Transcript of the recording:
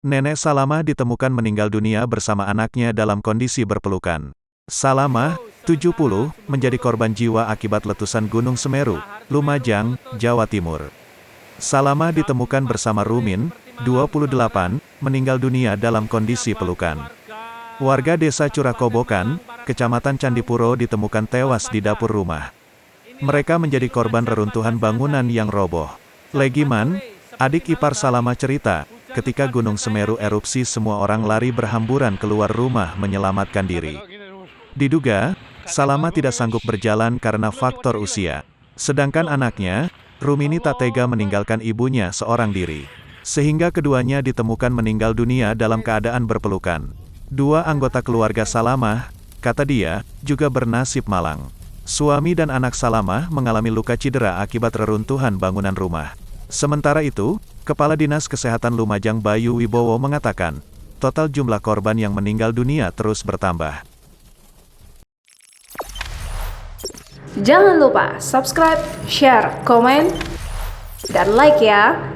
Nenek Salamah ditemukan meninggal dunia bersama anaknya dalam kondisi berpelukan. Salamah, 70, menjadi korban jiwa akibat letusan Gunung Semeru, Lumajang, Jawa Timur. Salamah ditemukan bersama Rumin, 28, meninggal dunia dalam kondisi pelukan. Warga desa Curakobokan, Kecamatan Candipuro ditemukan tewas di dapur rumah. Mereka menjadi korban reruntuhan bangunan yang roboh. Legiman, adik ipar Salamah cerita, ketika Gunung Semeru erupsi semua orang lari berhamburan keluar rumah menyelamatkan diri. Diduga, Salamah tidak sanggup berjalan karena faktor usia. Sedangkan anaknya, Rumini tak tega meninggalkan ibunya seorang diri. Sehingga keduanya ditemukan meninggal dunia dalam keadaan berpelukan. Dua anggota keluarga Salamah, kata dia, juga bernasib malang. Suami dan anak Salamah mengalami luka cedera akibat reruntuhan bangunan rumah. Sementara itu, Kepala Dinas Kesehatan Lumajang Bayu Wibowo mengatakan, total jumlah korban yang meninggal dunia terus bertambah. Jangan lupa subscribe, share, komen, dan like ya!